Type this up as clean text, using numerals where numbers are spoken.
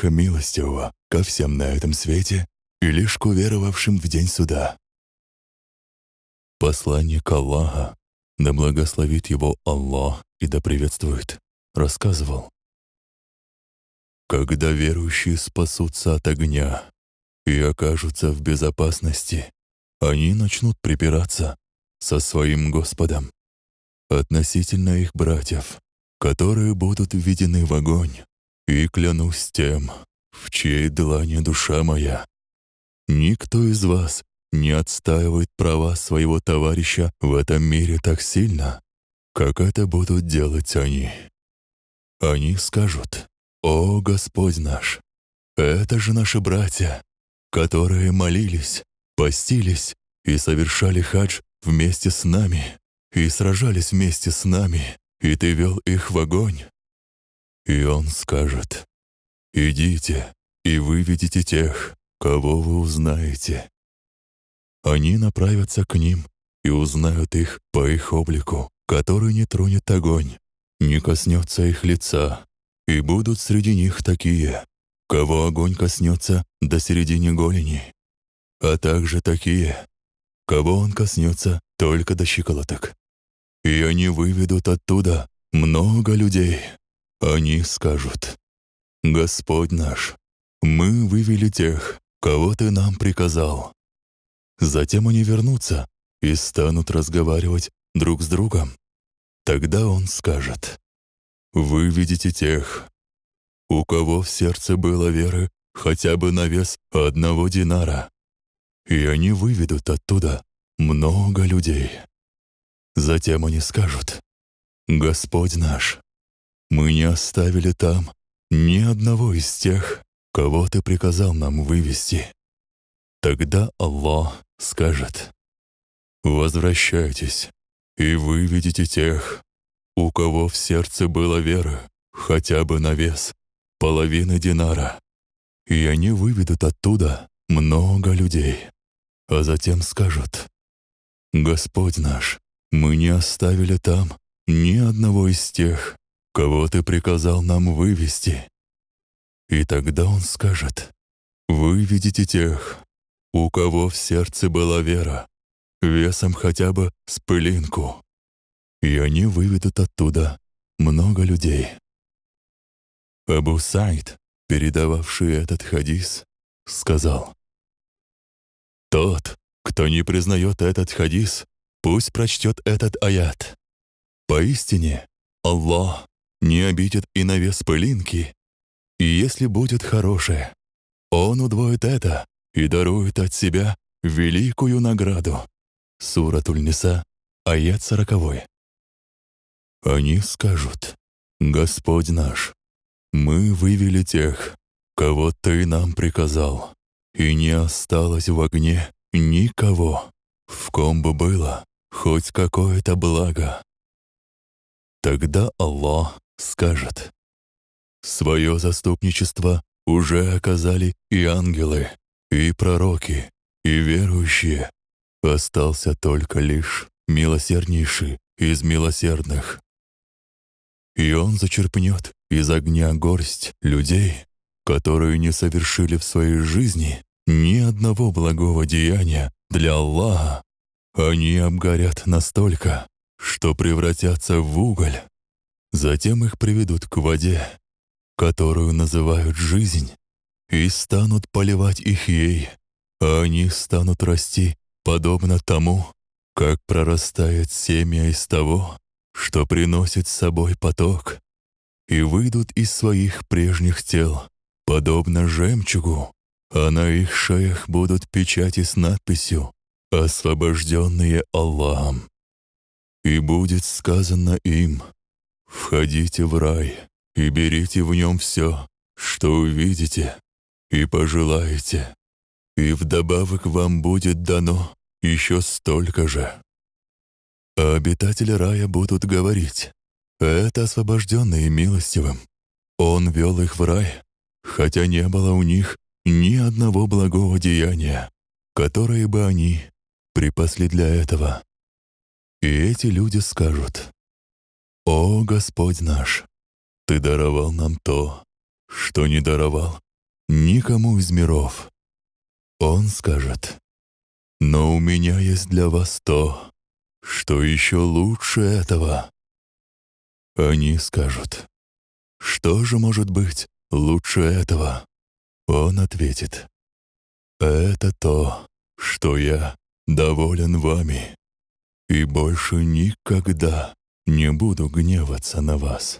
Аллаха Милостивого ко всем на этом свете и лишь к уверовавшим в день суда. Посланник Аллаха, да благословит его Аллах и да приветствует, рассказывал: когда верующие спасутся от огня и окажутся в безопасности, они начнут припираться со своим Господом относительно их братьев, которые будут введены в огонь, и клянусь тем, в чьей длани душа моя. Никто из вас не отстаивает права своего товарища в этом мире так сильно, как это будут делать они. Они скажут: «О Господь наш, это же наши братья, которые молились, постились и совершали хадж вместе с нами, и сражались вместе с нами, и ты вел их в огонь». И он скажет: «Идите и выведите тех, кого вы узнаете». Они направятся к ним и узнают их по их облику, который не тронет огонь, не коснется их лица, и будут среди них такие, кого огонь коснется до середины голени, а также такие, кого он коснется только до щиколоток. И они выведут оттуда много людей. Они скажут: «Господь наш, мы вывели тех, кого Ты нам приказал». Затем они вернутся и станут разговаривать друг с другом. Тогда он скажет: «Вы видите тех, у кого в сердце было веры хотя бы на вес 1 динара». И они выведут оттуда много людей. Затем они скажут: «Господь наш, мы не оставили там ни одного из тех, кого Ты приказал нам вывести». Тогда Аллах скажет: «Возвращайтесь и выведите тех, у кого в сердце было веры хотя бы на вес 1/2 динара». И они выведут оттуда много людей. А затем скажут: «Господь наш, мы не оставили там ни одного из тех, кого Ты приказал нам вывести». И тогда он скажет: «Выведите тех, у кого в сердце была вера, весом хотя бы с пылинку». И они выведут оттуда много людей. Абу Саид, передававший этот хадис, сказал: «Тот, кто не признает этот хадис, пусть прочтет этот аят. Поистине, Аллах не обидит и на вес пылинки, и если будет хорошее, Он удвоит это и дарует от себя великую награду». Суратуль Ниса, аят 40. Они скажут: «Господь наш, мы вывели тех, кого Ты нам приказал, и не осталось в огне никого, в ком бы было хоть какое-то благо». Тогда Аллах скажет: «Свое заступничество уже оказали и ангелы, и пророки, и верующие. Остался только лишь милосерднейший из милосердных». И он зачерпнет из огня горсть людей, которые не совершили в своей жизни ни одного благого деяния для Аллаха. Они обгорят настолько, что превратятся в уголь. Затем их приведут к воде, которую называют жизнь, и станут поливать их ей, а они станут расти подобно тому, как прорастает семя из того, что приносит с собой поток, и выйдут из своих прежних тел, подобно жемчугу, а на их шеях будут печати с надписью «Освобожденные Аллахом». И будет сказано им: «Входите в рай и берите в нем все, что увидите и пожелаете, и вдобавок вам будет дано еще столько же». А обитатели рая будут говорить: «Это освобожденные милостивым. Он вел их в рай, хотя не было у них ни одного благого деяния, которое бы они припасли для этого». И эти люди скажут: «О Господь наш, Ты даровал нам то, что не даровал никому из миров. Он скажет: «Но у меня есть для вас то, что еще лучше этого». Они скажут: «Что же может быть лучше этого?» Он ответит: «Это то, что я доволен вами и больше никогда не буду гневаться на вас».